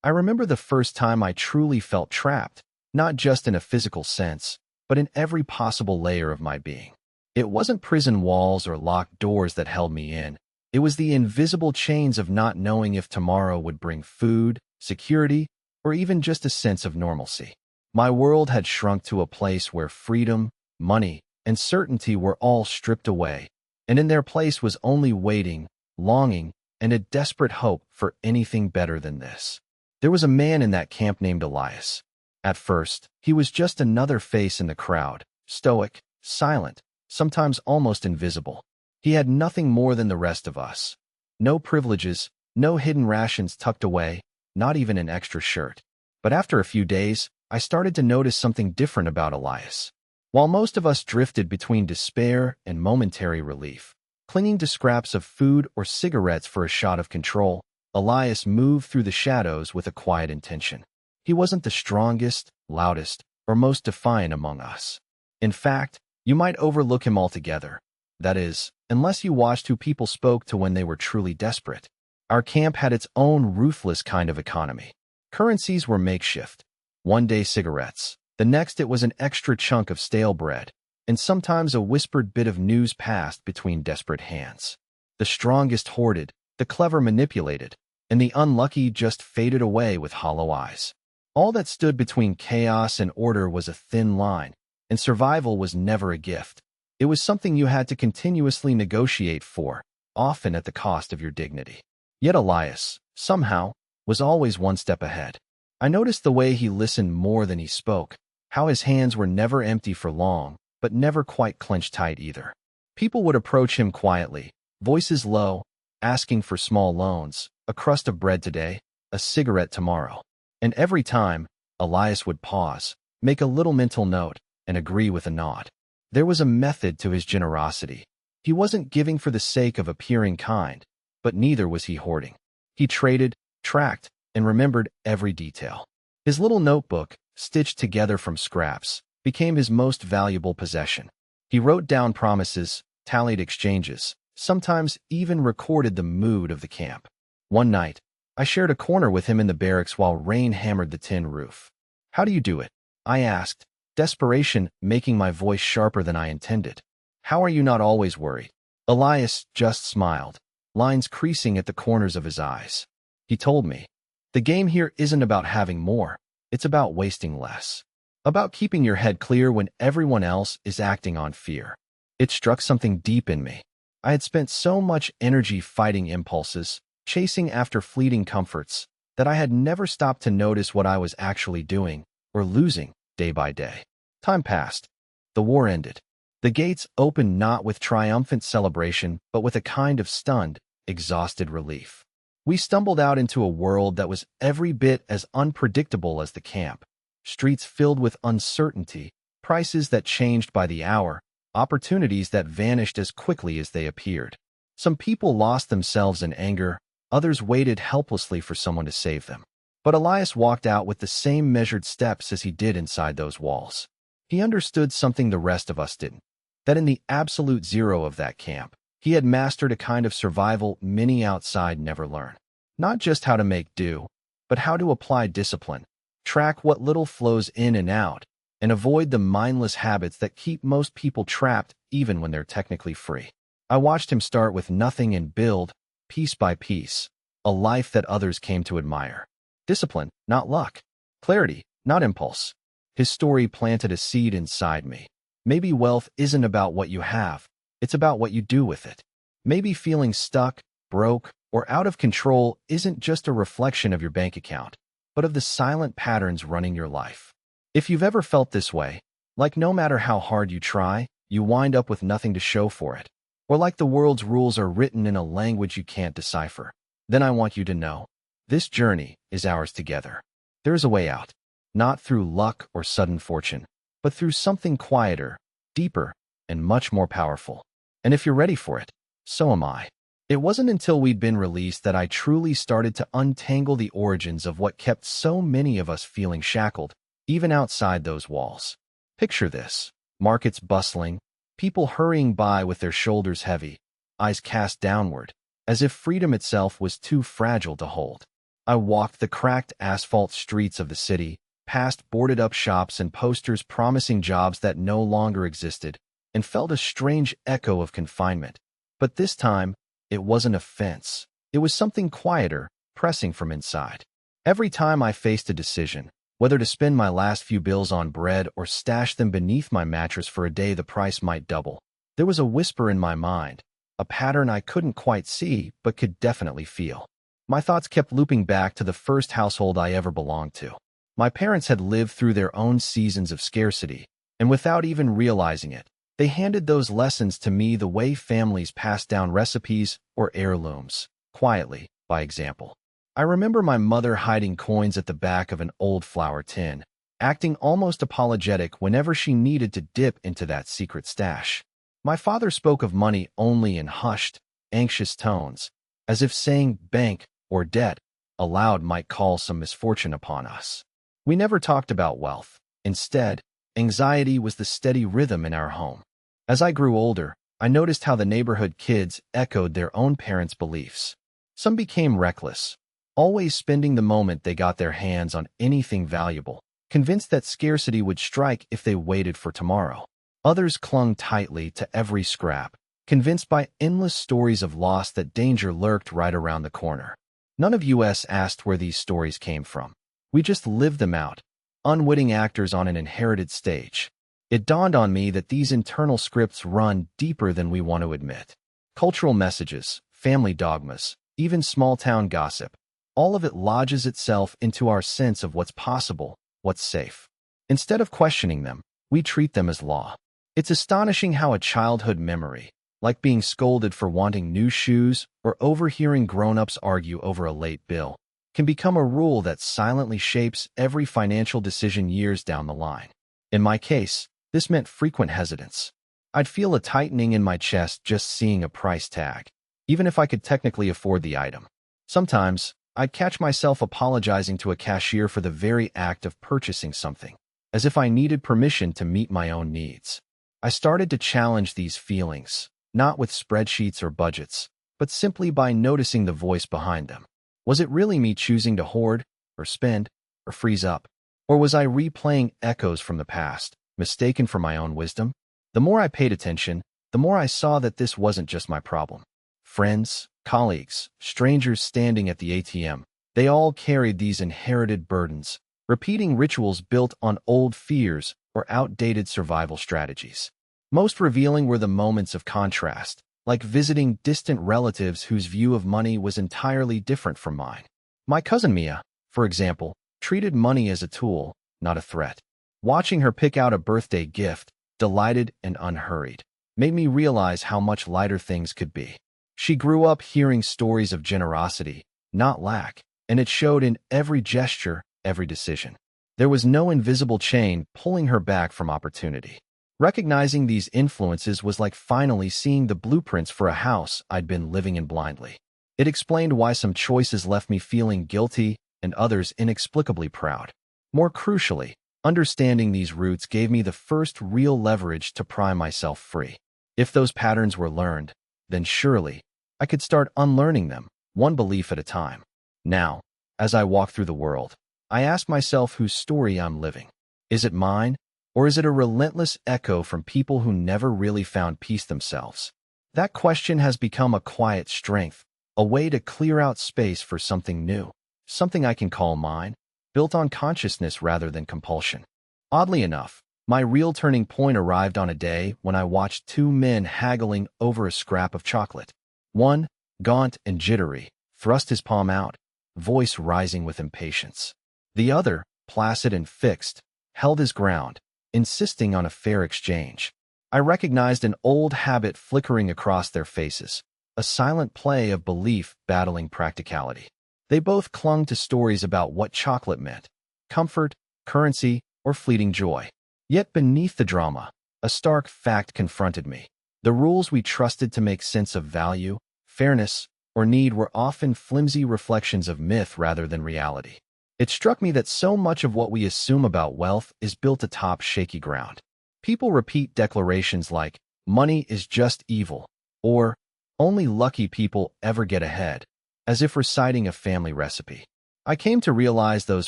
I remember the first time I truly felt trapped, not just in a physical sense, but in every possible layer of my being. It wasn't prison walls or locked doors that held me in. It was the invisible chains of not knowing if tomorrow would bring food, security, or even just a sense of normalcy. My world had shrunk to a place where freedom, money, and certainty were all stripped away, and in their place was only waiting, longing, and a desperate hope for anything better than this. There was a man in that camp named Elias. At first, he was just another face in the crowd, stoic, silent, sometimes almost invisible. He had nothing more than the rest of us. No privileges, no hidden rations tucked away, not even an extra shirt. But after a few days, I started to notice something different about Elias. While most of us drifted between despair and momentary relief, clinging to scraps of food or cigarettes for a shot of control, Elias moved through the shadows with a quiet intention. He wasn't the strongest, loudest, or most defiant among us. In fact, you might overlook him altogether. That is, unless you watched who people spoke to when they were truly desperate. Our camp had its own ruthless kind of economy. Currencies were makeshift. One day cigarettes, the next it was an extra chunk of stale bread, and sometimes a whispered bit of news passed between desperate hands. The strongest hoarded, the clever manipulated, and the unlucky just faded away with hollow eyes. All that stood between chaos and order was a thin line, and survival was never a gift. It was something you had to continuously negotiate for, often at the cost of your dignity. Yet Elias, somehow, was always one step ahead. I noticed the way he listened more than he spoke, how his hands were never empty for long, but never quite clenched tight either. People would approach him quietly, voices low, asking for small loans, a crust of bread today, a cigarette tomorrow. And every time, Elias would pause, make a little mental note, and agree with a nod. There was a method to his generosity. He wasn't giving for the sake of appearing kind, but neither was he hoarding. He traded, tracked, and remembered every detail. His little notebook, stitched together from scraps, became his most valuable possession. He wrote down promises, tallied exchanges, sometimes even recorded the mood of the camp. One night, I shared a corner with him in the barracks while rain hammered the tin roof. "How do you do it?" I asked, desperation making my voice sharper than I intended. "How are you not always worried?" Elias just smiled, lines creasing at the corners of his eyes. He told me, "The game here isn't about having more, it's about wasting less. About keeping your head clear when everyone else is acting on fear." It struck something deep in me. I had spent so much energy fighting impulses, chasing after fleeting comforts, that I had never stopped to notice what I was actually doing, or losing, day by day. Time passed. The war ended. The gates opened not with triumphant celebration, but with a kind of stunned, exhausted relief. We stumbled out into a world that was every bit as unpredictable as the camp. Streets filled with uncertainty, prices that changed by the hour, opportunities that vanished as quickly as they appeared. Some people lost themselves in anger, others waited helplessly for someone to save them. But Elias walked out with the same measured steps as he did inside those walls. He understood something the rest of us didn't, that in the absolute zero of that camp, he had mastered a kind of survival many outside never learn. Not just how to make do, but how to apply discipline, track what little flows in and out, and avoid the mindless habits that keep most people trapped even when they're technically free. I watched him start with nothing and build, piece by piece, a life that others came to admire. Discipline, not luck. Clarity, not impulse. His story planted a seed inside me. Maybe wealth isn't about what you have, it's about what you do with it. Maybe feeling stuck, broke, or out of control isn't just a reflection of your bank account, but of the silent patterns running your life. If you've ever felt this way, like no matter how hard you try, you wind up with nothing to show for it, or like the world's rules are written in a language you can't decipher, then I want you to know, this journey is ours together. There is a way out, not through luck or sudden fortune, but through something quieter, deeper, and much more powerful. And if you're ready for it, so am I. It wasn't until we'd been released that I truly started to untangle the origins of what kept so many of us feeling shackled, even outside those walls. Picture this: markets bustling, people hurrying by with their shoulders heavy, eyes cast downward, as if freedom itself was too fragile to hold. I walked the cracked asphalt streets of the city, past boarded-up shops and posters promising jobs that no longer existed, and felt a strange echo of confinement. But this time, it wasn't a fence. It was something quieter, pressing from inside. Every time I faced a decision, whether to spend my last few bills on bread or stash them beneath my mattress for a day the price might double, there was a whisper in my mind, a pattern I couldn't quite see but could definitely feel. My thoughts kept looping back to the first household I ever belonged to. My parents had lived through their own seasons of scarcity, and without even realizing it, they handed those lessons to me the way families pass down recipes or heirlooms, quietly, by example. I remember my mother hiding coins at the back of an old flour tin, acting almost apologetic whenever she needed to dip into that secret stash. My father spoke of money only in hushed, anxious tones, as if saying bank or debt aloud might call some misfortune upon us. We never talked about wealth. Instead, anxiety was the steady rhythm in our home. As I grew older, I noticed how the neighborhood kids echoed their own parents' beliefs. Some became reckless, always spending the moment they got their hands on anything valuable, convinced that scarcity would strike if they waited for tomorrow. Others clung tightly to every scrap, convinced by endless stories of loss that danger lurked right around the corner. None of us asked where these stories came from. We just lived them out, unwitting actors on an inherited stage. It dawned on me that these internal scripts run deeper than we want to admit. Cultural messages, family dogmas, even small-town gossip, all of it lodges itself into our sense of what's possible, what's safe. Instead of questioning them, we treat them as law. It's astonishing how a childhood memory, like being scolded for wanting new shoes or overhearing grown-ups argue over a late bill, can become a rule that silently shapes every financial decision years down the line. In my case, this meant frequent hesitance. I'd feel a tightening in my chest just seeing a price tag, even if I could technically afford the item. Sometimes, I'd catch myself apologizing to a cashier for the very act of purchasing something, as if I needed permission to meet my own needs. I started to challenge these feelings, not with spreadsheets or budgets, but simply by noticing the voice behind them. Was it really me choosing to hoard, or spend, or freeze up? Or was I replaying echoes from the past, mistaken for my own wisdom? The more I paid attention, the more I saw that this wasn't just my problem. Friends, colleagues, strangers standing at the ATM, they all carried these inherited burdens, repeating rituals built on old fears or outdated survival strategies. Most revealing were the moments of contrast, like visiting distant relatives whose view of money was entirely different from mine. My cousin Mia, for example, treated money as a tool, not a threat. Watching her pick out a birthday gift, delighted and unhurried, made me realize how much lighter things could be. She grew up hearing stories of generosity, not lack, and it showed in every gesture, every decision. There was no invisible chain pulling her back from opportunity. Recognizing these influences was like finally seeing the blueprints for a house I'd been living in blindly. It explained why some choices left me feeling guilty and others inexplicably proud. More crucially, understanding these roots gave me the first real leverage to pry myself free. If those patterns were learned, then surely I could start unlearning them, one belief at a time. Now, as I walk through the world, I ask myself whose story I'm living. Is it mine, or is it a relentless echo from people who never really found peace themselves? That question has become a quiet strength, a way to clear out space for something new, something I can call mine, built on consciousness rather than compulsion. Oddly enough, my real turning point arrived on a day when I watched two men haggling over a scrap of chocolate. One, gaunt and jittery, thrust his palm out, voice rising with impatience. The other, placid and fixed, held his ground, insisting on a fair exchange. I recognized an old habit flickering across their faces, a silent play of belief battling practicality. They both clung to stories about what chocolate meant, comfort, currency, or fleeting joy. Yet beneath the drama, a stark fact confronted me. The rules we trusted to make sense of value, fairness, or need were often flimsy reflections of myth rather than reality. It struck me that so much of what we assume about wealth is built atop shaky ground. People repeat declarations like, money is just evil, or only lucky people ever get ahead, as if reciting a family recipe. I came to realize those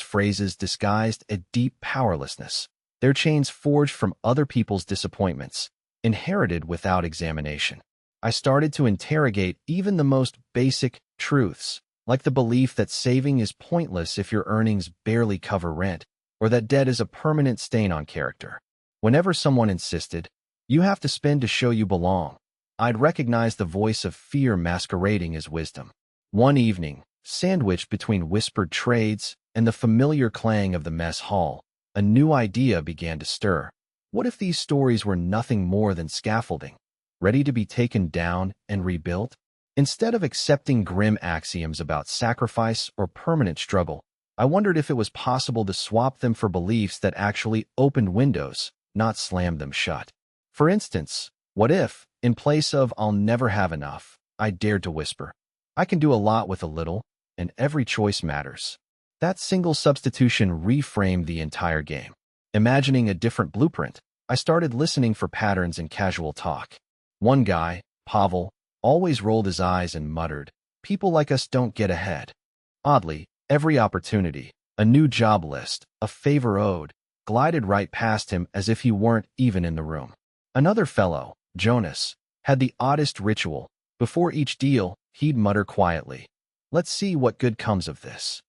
phrases disguised a deep powerlessness. Their chains forged from other people's disappointments, inherited without examination. I started to interrogate even the most basic truths, like the belief that saving is pointless if your earnings barely cover rent, or that debt is a permanent stain on character. Whenever someone insisted, "You have to spend to show you belong," I'd recognize the voice of fear masquerading as wisdom. One evening, sandwiched between whispered trades and the familiar clang of the mess hall, a new idea began to stir. What if these stories were nothing more than scaffolding, ready to be taken down and rebuilt? Instead of accepting grim axioms about sacrifice or permanent struggle, I wondered if it was possible to swap them for beliefs that actually opened windows, not slammed them shut. For instance, what if, in place of "I'll never have enough," I dared to whisper, "I can do a lot with a little, and every choice matters"? That single substitution reframed the entire game. Imagining a different blueprint, I started listening for patterns in casual talk. One guy, Pavel, always rolled his eyes and muttered, "People like us don't get ahead." Oddly, every opportunity, a new job list, a favor owed, glided right past him as if he weren't even in the room. Another fellow, Jonas, had the oddest ritual. Before each deal, he'd mutter quietly, "Let's see what good comes of this."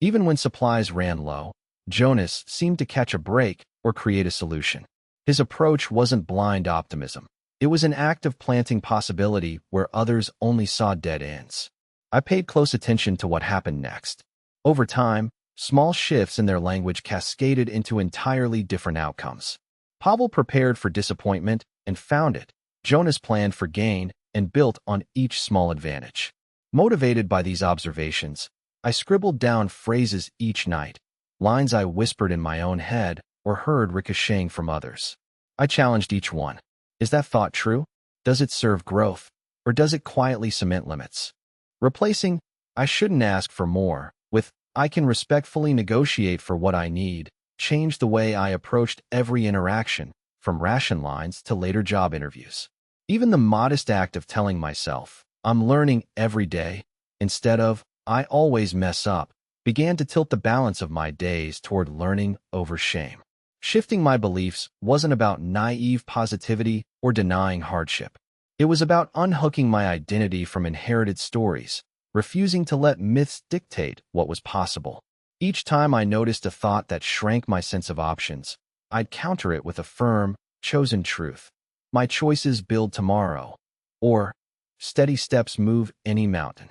Even when supplies ran low, Jonas seemed to catch a break or create a solution. His approach wasn't blind optimism. It was an act of planting possibility where others only saw dead ends. I paid close attention to what happened next. Over time, small shifts in their language cascaded into entirely different outcomes. Pavel prepared for disappointment and found it. Jonas planned for gain and built on each small advantage. Motivated by these observations, I scribbled down phrases each night, lines I whispered in my own head or heard ricocheting from others. I challenged each one. Is that thought true? Does it serve growth? Or does it quietly cement limits? Replacing "I shouldn't ask for more" with "I can respectfully negotiate for what I need" changed the way I approached every interaction, from ration lines to later job interviews. Even the modest act of telling myself, "I'm learning every day," instead of "I always mess up," began to tilt the balance of my days toward learning over shame. Shifting my beliefs wasn't about naive positivity or denying hardship. It was about unhooking my identity from inherited stories, refusing to let myths dictate what was possible. Each time I noticed a thought that shrank my sense of options, I'd counter it with a firm, chosen truth. "My choices build tomorrow," or "Steady steps move any mountain."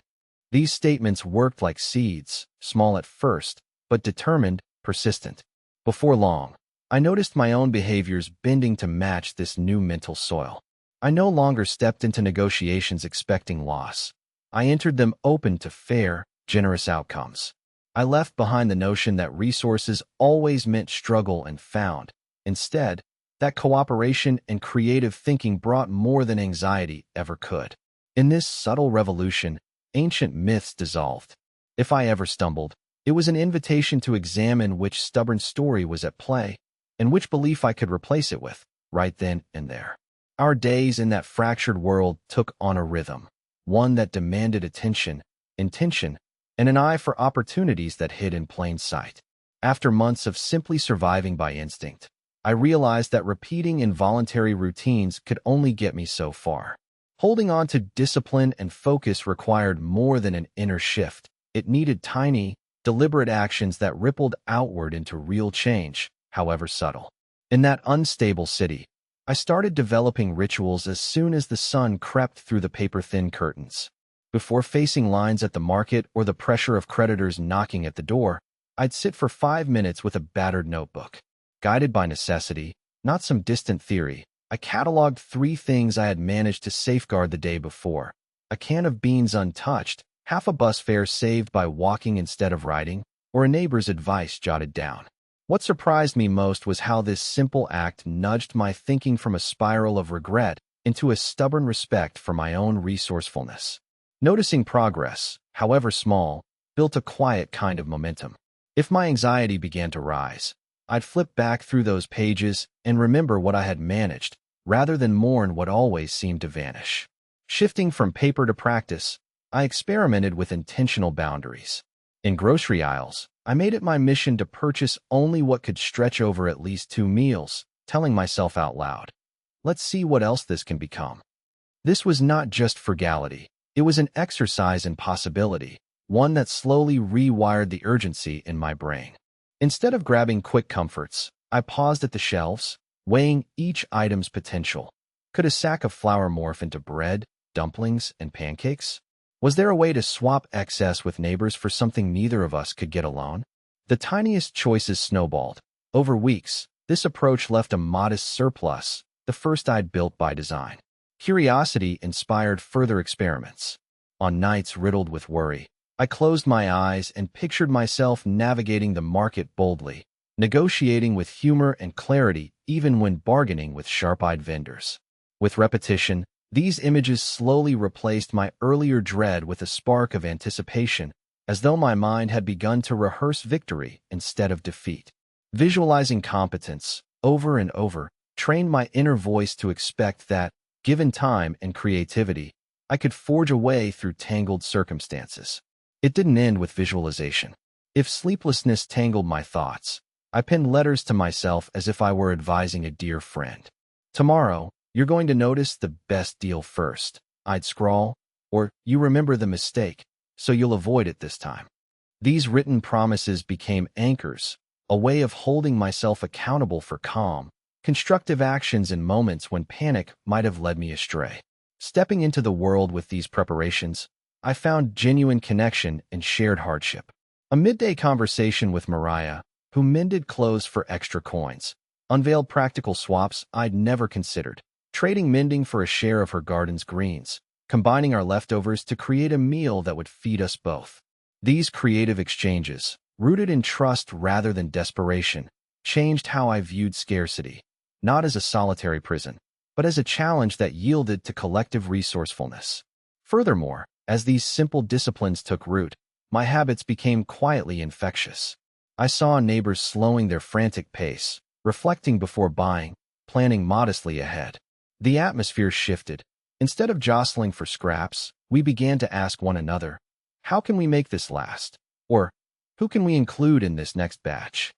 These statements worked like seeds, small at first, but determined, persistent. Before long, I noticed my own behaviors bending to match this new mental soil. I no longer stepped into negotiations expecting loss. I entered them open to fair, generous outcomes. I left behind the notion that resources always meant struggle and found, instead, that cooperation and creative thinking brought more than anxiety ever could. In this subtle revolution, ancient myths dissolved. If I ever stumbled, it was an invitation to examine which stubborn story was at play, and which belief I could replace it with, right then and there. Our days in that fractured world took on a rhythm, one that demanded attention, intention, and an eye for opportunities that hid in plain sight. After months of simply surviving by instinct, I realized that repeating involuntary routines could only get me so far. Holding on to discipline and focus required more than an inner shift. It needed tiny, deliberate actions that rippled outward into real change, however subtle. In that unstable city, I started developing rituals as soon as the sun crept through the paper-thin curtains. Before facing lines at the market or the pressure of creditors knocking at the door, I'd sit for 5 minutes with a battered notebook. Guided by necessity, not some distant theory, I cataloged 3 things I had managed to safeguard the day before: a can of beans untouched, half a bus fare saved by walking instead of riding, or a neighbor's advice jotted down. What surprised me most was how this simple act nudged my thinking from a spiral of regret into a stubborn respect for my own resourcefulness. Noticing progress, however small, built a quiet kind of momentum. If my anxiety began to rise, I'd flip back through those pages and remember what I had managed, rather than mourn what always seemed to vanish. Shifting from paper to practice, I experimented with intentional boundaries. In grocery aisles, I made it my mission to purchase only what could stretch over at least 2 meals, telling myself out loud, let's see what else this can become. This was not just frugality. It was an exercise in possibility, one that slowly rewired the urgency in my brain. Instead of grabbing quick comforts, I paused at the shelves, weighing each item's potential. Could a sack of flour morph into bread, dumplings, and pancakes? Was there a way to swap excess with neighbors for something neither of us could get alone? The tiniest choices snowballed. Over weeks, this approach left a modest surplus, the first I'd built by design. Curiosity inspired further experiments. On nights riddled with worry, I closed my eyes and pictured myself navigating the market boldly, negotiating with humor and clarity even when bargaining with sharp-eyed vendors. With repetition, these images slowly replaced my earlier dread with a spark of anticipation, as though my mind had begun to rehearse victory instead of defeat. Visualizing competence, over and over, trained my inner voice to expect that, given time and creativity, I could forge a way through tangled circumstances. It didn't end with visualization. If sleeplessness tangled my thoughts, I penned letters to myself as if I were advising a dear friend. Tomorrow, you're going to notice the best deal first, I'd scrawl, or you remember the mistake, so you'll avoid it this time. These written promises became anchors, a way of holding myself accountable for calm, constructive actions in moments when panic might have led me astray. Stepping into the world with these preparations, I found genuine connection and shared hardship. A midday conversation with Mariah, who mended clothes for extra coins, unveiled practical swaps I'd never considered, trading mending for a share of her garden's greens, combining our leftovers to create a meal that would feed us both. These creative exchanges, rooted in trust rather than desperation, changed how I viewed scarcity, not as a solitary prison, but as a challenge that yielded to collective resourcefulness. Furthermore, as these simple disciplines took root, my habits became quietly infectious. I saw neighbors slowing their frantic pace, reflecting before buying, planning modestly ahead. The atmosphere shifted. Instead of jostling for scraps, we began to ask one another, how can we make this last? Or, who can we include in this next batch?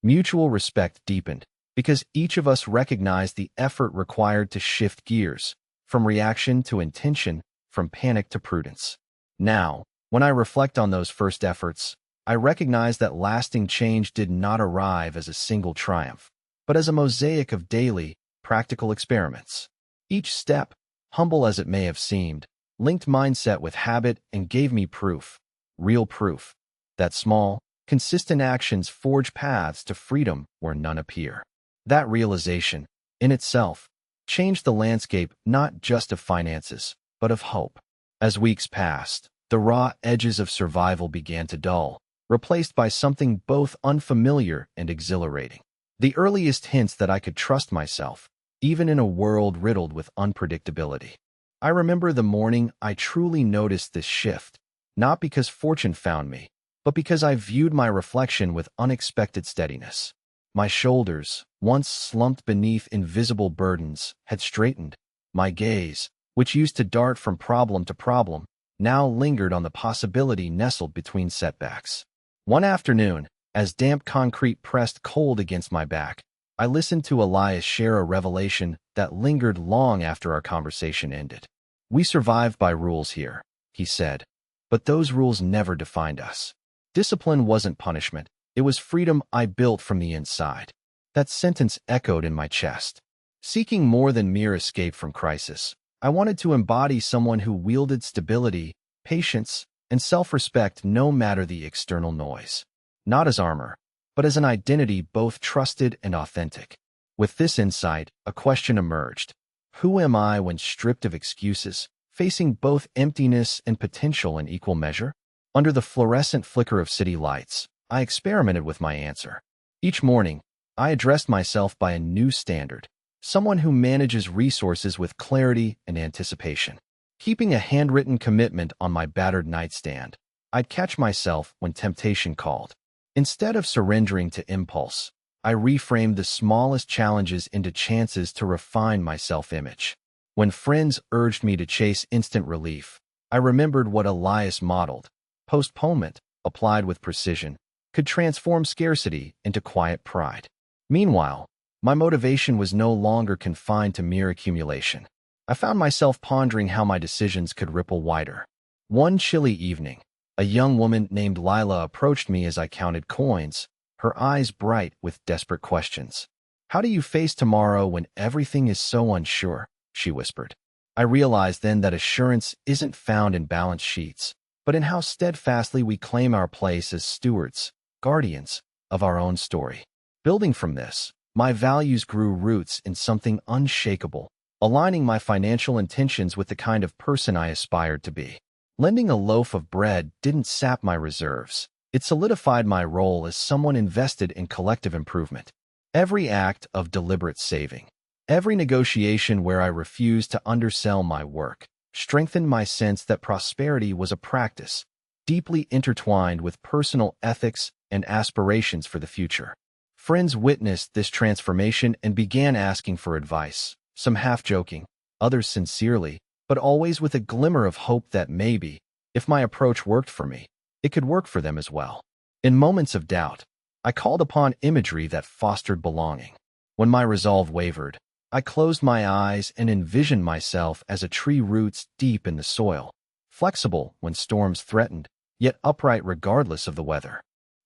Mutual respect deepened, because each of us recognized the effort required to shift gears, from reaction to intention, from panic to prudence. Now, when I reflect on those first efforts, I recognize that lasting change did not arrive as a single triumph, but as a mosaic of daily, practical experiments. Each step, humble as it may have seemed, linked mindset with habit and gave me proof, real proof, that small, consistent actions forge paths to freedom where none appear. That realization, in itself, changed the landscape not just of finances, but of hope. As weeks passed, the raw edges of survival began to dull, replaced by something both unfamiliar and exhilarating. The earliest hints that I could trust myself, even in a world riddled with unpredictability. I remember the morning I truly noticed this shift, not because fortune found me, but because I viewed my reflection with unexpected steadiness. My shoulders, once slumped beneath invisible burdens, had straightened. My gaze, which used to dart from problem to problem, now lingered on the possibility nestled between setbacks. One afternoon, as damp concrete pressed cold against my back, I listened to Elias share a revelation that lingered long after our conversation ended. We survived by rules here, he said, but those rules never defined us. Discipline wasn't punishment. It was freedom I built from the inside. That sentence echoed in my chest. Seeking more than mere escape from crisis, I wanted to embody someone who wielded stability, patience, and self-respect no matter the external noise. Not as armor, but as an identity both trusted and authentic. With this insight, a question emerged. Who am I when stripped of excuses, facing both emptiness and potential in equal measure? Under the fluorescent flicker of city lights, I experimented with my answer. Each morning, I addressed myself by a new standard, someone who manages resources with clarity and anticipation. Keeping a handwritten commitment on my battered nightstand, I'd catch myself when temptation called. Instead of surrendering to impulse, I reframed the smallest challenges into chances to refine my self-image. When friends urged me to chase instant relief, I remembered what Elias modeled: postponement, applied with precision, could transform scarcity into quiet pride. Meanwhile, my motivation was no longer confined to mere accumulation. I found myself pondering how my decisions could ripple wider. One chilly evening, a young woman named Lila approached me as I counted coins, her eyes bright with desperate questions. "How do you face tomorrow when everything is so unsure?" she whispered. I realized then that assurance isn't found in balance sheets, but in how steadfastly we claim our place as stewards, guardians of our own story. Building from this, my values grew roots in something unshakable, aligning my financial intentions with the kind of person I aspired to be. Lending a loaf of bread didn't sap my reserves. It solidified my role as someone invested in collective improvement. Every act of deliberate saving, every negotiation where I refused to undersell my work, strengthened my sense that prosperity was a practice, deeply intertwined with personal ethics and aspirations for the future. Friends witnessed this transformation and began asking for advice, some half-joking, others sincerely, but always with a glimmer of hope that maybe, if my approach worked for me, it could work for them as well. In moments of doubt, I called upon imagery that fostered belonging. When my resolve wavered, I closed my eyes and envisioned myself as a tree roots deep in the soil, flexible when storms threatened, yet upright regardless of the weather.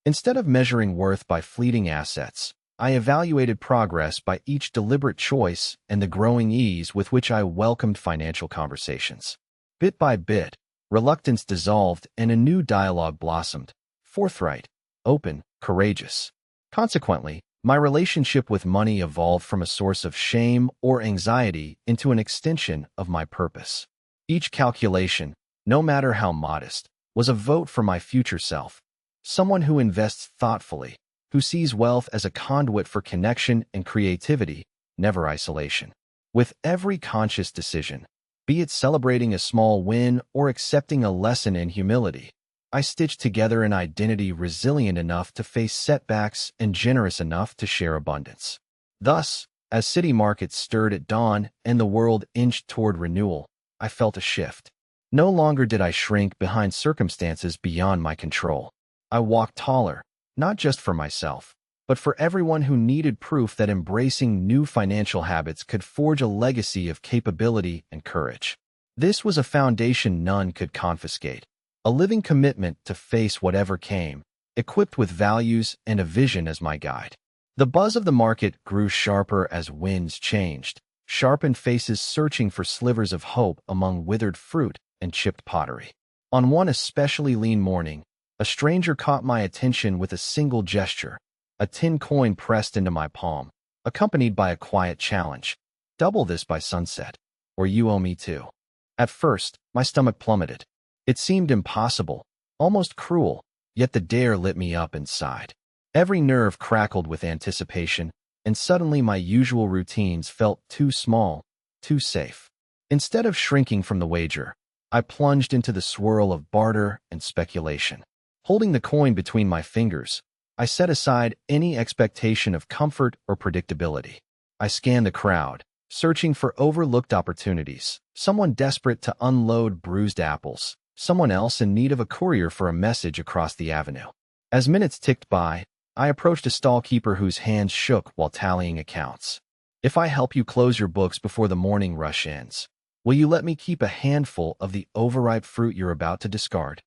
Instead of measuring worth by fleeting assets, I evaluated progress by each deliberate choice and the growing ease with which I welcomed financial conversations. Bit by bit, reluctance dissolved and a new dialogue blossomed, forthright, open, courageous. Consequently, my relationship with money evolved from a source of shame or anxiety into an extension of my purpose. Each calculation, no matter how modest, was a vote for my future self, someone who invests thoughtfully, who sees wealth as a conduit for connection and creativity, never isolation. With every conscious decision, be it celebrating a small win or accepting a lesson in humility, I stitched together an identity resilient enough to face setbacks and generous enough to share abundance. Thus, as city markets stirred at dawn and the world inched toward renewal, I felt a shift. No longer did I shrink behind circumstances beyond my control. I walked taller, not just for myself, but for everyone who needed proof that embracing new financial habits could forge a legacy of capability and courage. This was a foundation none could confiscate, a living commitment to face whatever came, equipped with values and a vision as my guide. The buzz of the market grew sharper as winds changed, sharpened faces searching for slivers of hope among withered fruit and chipped pottery. On one especially lean morning, a stranger caught my attention with a single gesture, a tin coin pressed into my palm, accompanied by a quiet challenge. "Double this by sunset, or you owe me too." At first, my stomach plummeted. It seemed impossible, almost cruel, yet the dare lit me up inside. Every nerve crackled with anticipation, and suddenly my usual routines felt too small, too safe. Instead of shrinking from the wager, I plunged into the swirl of barter and speculation. Holding the coin between my fingers, I set aside any expectation of comfort or predictability. I scanned the crowd, searching for overlooked opportunities, someone desperate to unload bruised apples, someone else in need of a courier for a message across the avenue. As minutes ticked by, I approached a stall-keeper whose hands shook while tallying accounts. "If I help you close your books before the morning rush ends, will you let me keep a handful of the overripe fruit you're about to discard?"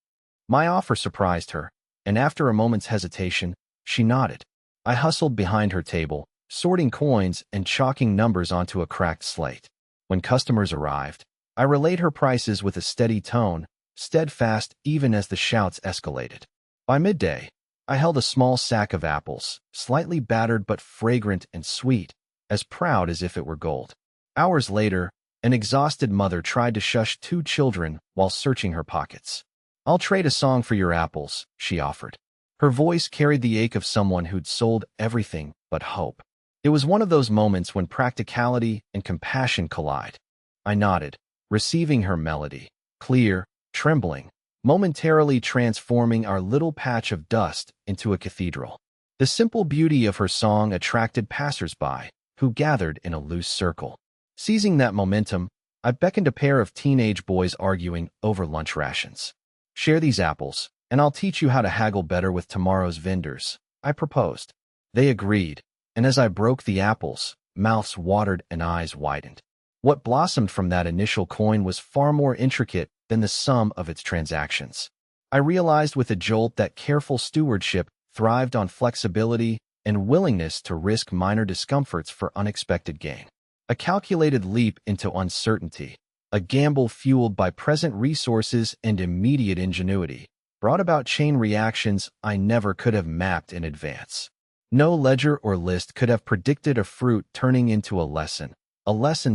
My offer surprised her, and after a moment's hesitation, she nodded. I hustled behind her table, sorting coins and chalking numbers onto a cracked slate. When customers arrived, I relayed her prices with a steady tone, steadfast even as the shouts escalated. By midday, I held a small sack of apples, slightly battered but fragrant and sweet, as proud as if it were gold. Hours later, an exhausted mother tried to shush two children while searching her pockets. "I'll trade a song for your apples," she offered. Her voice carried the ache of someone who'd sold everything but hope. It was one of those moments when practicality and compassion collide. I nodded, receiving her melody, clear, trembling, momentarily transforming our little patch of dust into a cathedral. The simple beauty of her song attracted passers-by, who gathered in a loose circle. Seizing that momentum, I beckoned a pair of teenage boys arguing over lunch rations. "Share these apples," and I'll teach you how to haggle better with tomorrow's vendors, I proposed. They agreed, and as I broke the apples, mouths watered and eyes widened. What blossomed from that initial coin was far more intricate than the sum of its transactions. I realized with a jolt that careful stewardship thrived on flexibility and willingness to risk minor discomforts for unexpected gain. A calculated leap into uncertainty, a gamble fueled by present resources and immediate ingenuity, brought about chain reactions I never could have mapped in advance. No ledger or list could have predicted a fruit turning into a lesson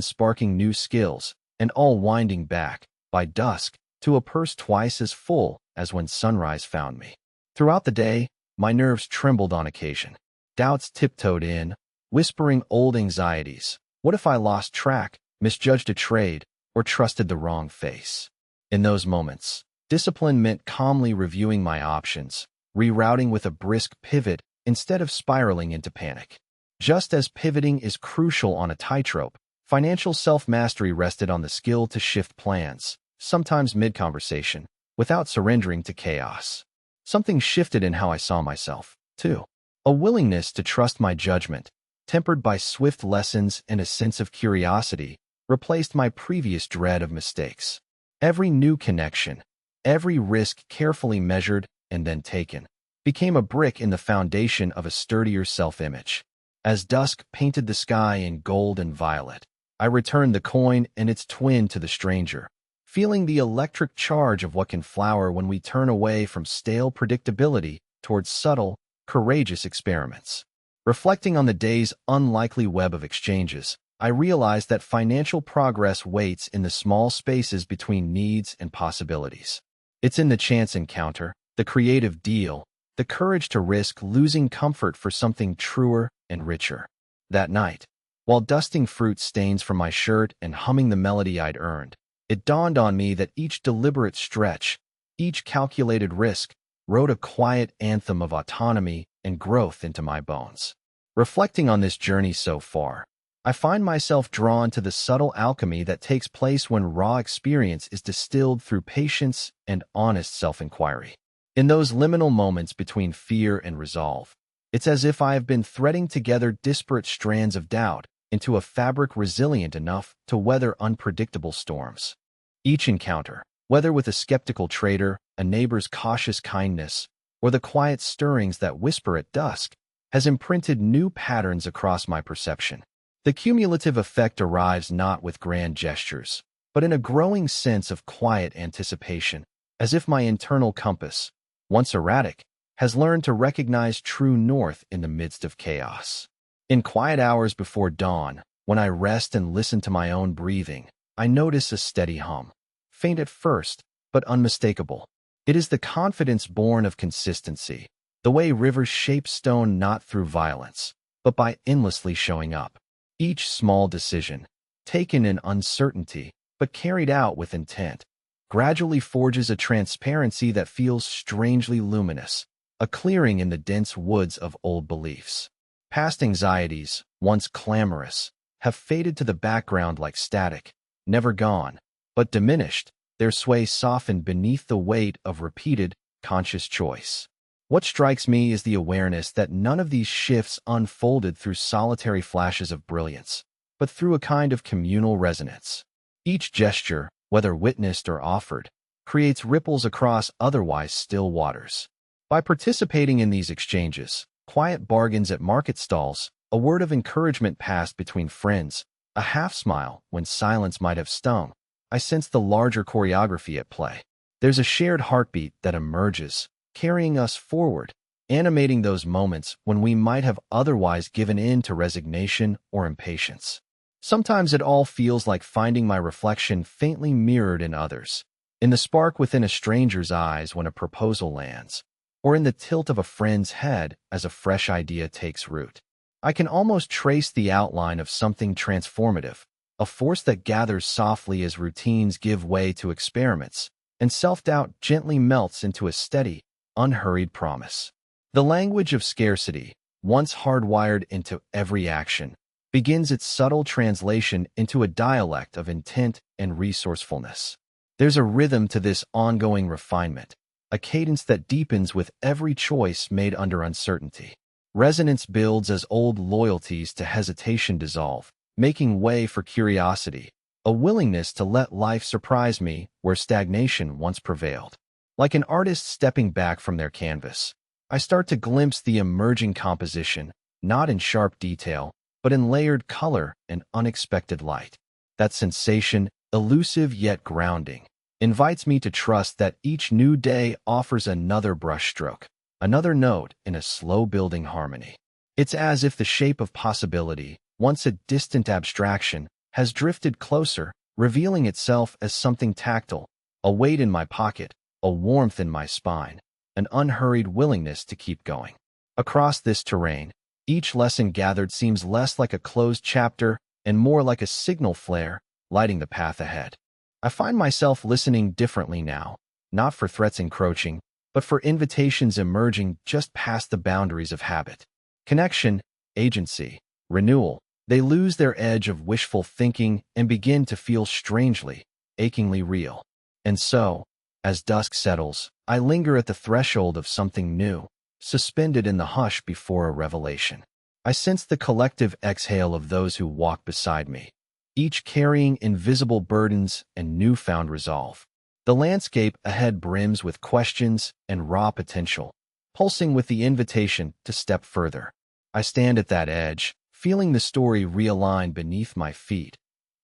sparking new skills, and all winding back, by dusk, to a purse twice as full as when sunrise found me. Throughout the day, my nerves trembled on occasion. Doubts tiptoed in, whispering old anxieties. What if I lost track, misjudged a trade, or trusted the wrong face? In those moments, discipline meant calmly reviewing my options, rerouting with a brisk pivot instead of spiraling into panic. Just as pivoting is crucial on a tightrope, financial self-mastery rested on the skill to shift plans, sometimes mid-conversation, without surrendering to chaos. Something shifted in how I saw myself, too. A willingness to trust my judgment, tempered by swift lessons and a sense of curiosity, replaced my previous dread of mistakes. Every new connection, every risk carefully measured and then taken, became a brick in the foundation of a sturdier self-image. As dusk painted the sky in gold and violet, I returned the coin and its twin to the stranger, feeling the electric charge of what can flower when we turn away from stale predictability towards subtle, courageous experiments. Reflecting on the day's unlikely web of exchanges, I realized that financial progress waits in the small spaces between needs and possibilities. It's in the chance encounter, the creative deal, the courage to risk losing comfort for something truer and richer. That night, while dusting fruit stains from my shirt and humming the melody I'd earned, it dawned on me that each deliberate stretch, each calculated risk, wrote a quiet anthem of autonomy and growth into my bones. Reflecting on this journey so far, I find myself drawn to the subtle alchemy that takes place when raw experience is distilled through patience and honest self-inquiry. In those liminal moments between fear and resolve, it's as if I have been threading together disparate strands of doubt into a fabric resilient enough to weather unpredictable storms. Each encounter, whether with a skeptical trader, a neighbor's cautious kindness, or the quiet stirrings that whisper at dusk, has imprinted new patterns across my perception. The cumulative effect arrives not with grand gestures, but in a growing sense of quiet anticipation, as if my internal compass, once erratic, has learned to recognize true north in the midst of chaos. In quiet hours before dawn, when I rest and listen to my own breathing, I notice a steady hum. Faint at first, but unmistakable. It is the confidence born of consistency, the way rivers shape stone not through violence, but by endlessly showing up. Each small decision, taken in uncertainty, but carried out with intent, gradually forges a transparency that feels strangely luminous, a clearing in the dense woods of old beliefs. Past anxieties, once clamorous, have faded to the background like static, never gone, but diminished, their sway softened beneath the weight of repeated, conscious choice. What strikes me is the awareness that none of these shifts unfolded through solitary flashes of brilliance, but through a kind of communal resonance. Each gesture, whether witnessed or offered, creates ripples across otherwise still waters. By participating in these exchanges, quiet bargains at market stalls, a word of encouragement passed between friends, a half-smile when silence might have stung, I sense the larger choreography at play. There's a shared heartbeat that emerges, carrying us forward, animating those moments when we might have otherwise given in to resignation or impatience. Sometimes it all feels like finding my reflection faintly mirrored in others, in the spark within a stranger's eyes when a proposal lands, or in the tilt of a friend's head as a fresh idea takes root. I can almost trace the outline of something transformative, a force that gathers softly as routines give way to experiments, and self-doubt gently melts into a steady, unhurried promise. The language of scarcity, once hardwired into every action, begins its subtle translation into a dialect of intent and resourcefulness. There's a rhythm to this ongoing refinement, a cadence that deepens with every choice made under uncertainty. Resonance builds as old loyalties to hesitation dissolve, making way for curiosity, a willingness to let life surprise me where stagnation once prevailed. Like an artist stepping back from their canvas, I start to glimpse the emerging composition, not in sharp detail, but in layered color and unexpected light. That sensation, elusive yet grounding, invites me to trust that each new day offers another brushstroke, another note in a slow-building harmony. It's as if the shape of possibility, once a distant abstraction, has drifted closer, revealing itself as something tactile, a weight in my pocket, a warmth in my spine, an unhurried willingness to keep going. Across this terrain, each lesson gathered seems less like a closed chapter and more like a signal flare, lighting the path ahead. I find myself listening differently now, not for threats encroaching, but for invitations emerging just past the boundaries of habit. Connection, agency, renewal, they lose their edge of wishful thinking and begin to feel strangely, achingly real. And so, as dusk settles, I linger at the threshold of something new, suspended in the hush before a revelation. I sense the collective exhale of those who walk beside me, each carrying invisible burdens and newfound resolve. The landscape ahead brims with questions and raw potential, pulsing with the invitation to step further. I stand at that edge, feeling the story realign beneath my feet.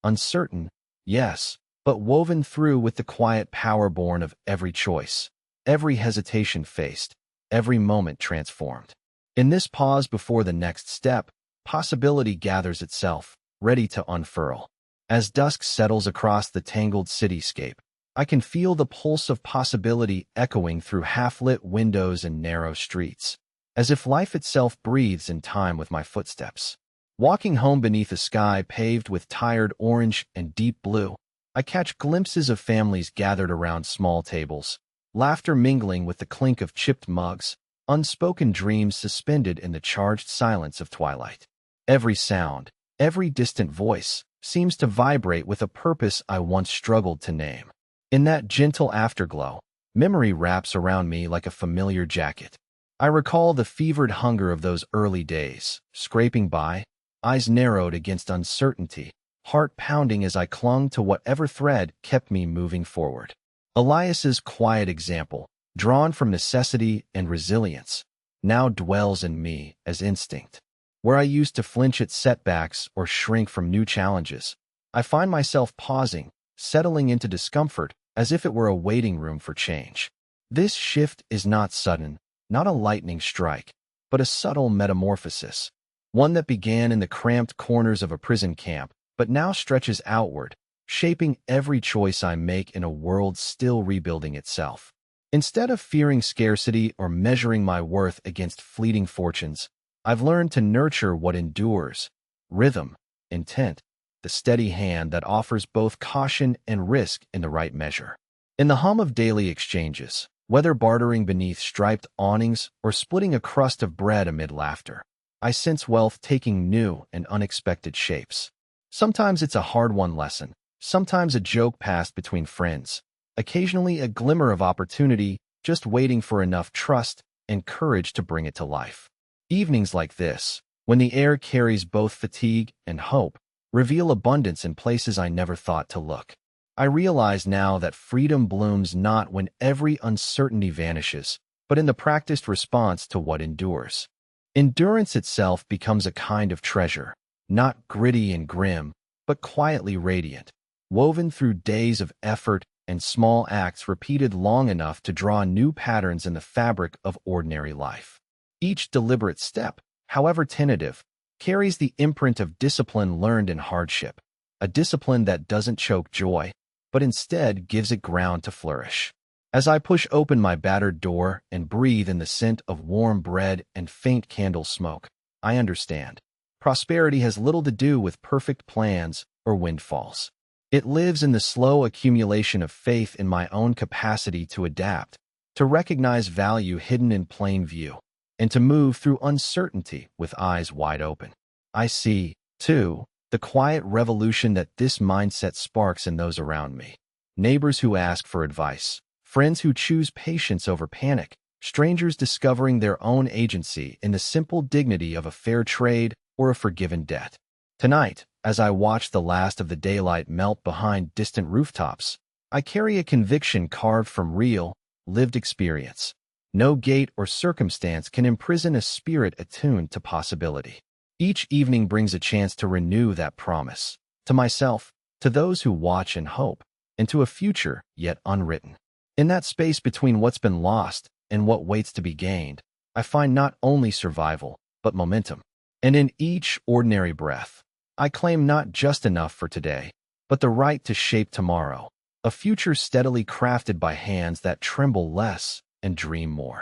Uncertain, yes, but woven through with the quiet power born of every choice, every hesitation faced, every moment transformed. In this pause before the next step, possibility gathers itself, ready to unfurl. As dusk settles across the tangled cityscape, I can feel the pulse of possibility echoing through half-lit windows and narrow streets, as if life itself breathes in time with my footsteps. Walking home beneath a sky paved with tired orange and deep blue, I catch glimpses of families gathered around small tables, laughter mingling with the clink of chipped mugs, unspoken dreams suspended in the charged silence of twilight. Every sound, every distant voice, seems to vibrate with a purpose I once struggled to name. In that gentle afterglow, memory wraps around me like a familiar jacket. I recall the fevered hunger of those early days, scraping by, eyes narrowed against uncertainty, heart pounding as I clung to whatever thread kept me moving forward. Elias's quiet example, drawn from necessity and resilience, now dwells in me as instinct. Where I used to flinch at setbacks or shrink from new challenges, I find myself pausing, settling into discomfort as if it were a waiting room for change. This shift is not sudden, not a lightning strike, but a subtle metamorphosis, one that began in the cramped corners of a prison camp, but now stretches outward, shaping every choice I make in a world still rebuilding itself. Instead of fearing scarcity or measuring my worth against fleeting fortunes, I've learned to nurture what endures, rhythm, intent, the steady hand that offers both caution and risk in the right measure. In the hum of daily exchanges, whether bartering beneath striped awnings or splitting a crust of bread amid laughter, I sense wealth taking new and unexpected shapes. Sometimes it's a hard-won lesson, sometimes a joke passed between friends, occasionally a glimmer of opportunity just waiting for enough trust and courage to bring it to life. Evenings like this, when the air carries both fatigue and hope, reveal abundance in places I never thought to look. I realize now that freedom blooms not when every uncertainty vanishes, but in the practiced response to what endures. Endurance itself becomes a kind of treasure, not gritty and grim, but quietly radiant, woven through days of effort and small acts repeated long enough to draw new patterns in the fabric of ordinary life. Each deliberate step, however tentative, carries the imprint of discipline learned in hardship, a discipline that doesn't choke joy, but instead gives it ground to flourish. As I push open my battered door and breathe in the scent of warm bread and faint candle smoke, I understand. Prosperity has little to do with perfect plans or windfalls. It lives in the slow accumulation of faith in my own capacity to adapt, to recognize value hidden in plain view, and to move through uncertainty with eyes wide open. I see, too, the quiet revolution that this mindset sparks in those around me. Neighbors who ask for advice, friends who choose patience over panic, strangers discovering their own agency in the simple dignity of a fair trade or a forgiven debt. Tonight, as I watch the last of the daylight melt behind distant rooftops, I carry a conviction carved from real, lived experience. No gate or circumstance can imprison a spirit attuned to possibility. Each evening brings a chance to renew that promise, to myself, to those who watch and hope, and to a future yet unwritten. In that space between what's been lost and what waits to be gained, I find not only survival, but momentum. And in each ordinary breath, I claim not just enough for today, but the right to shape tomorrow, a future steadily crafted by hands that tremble less and dream more.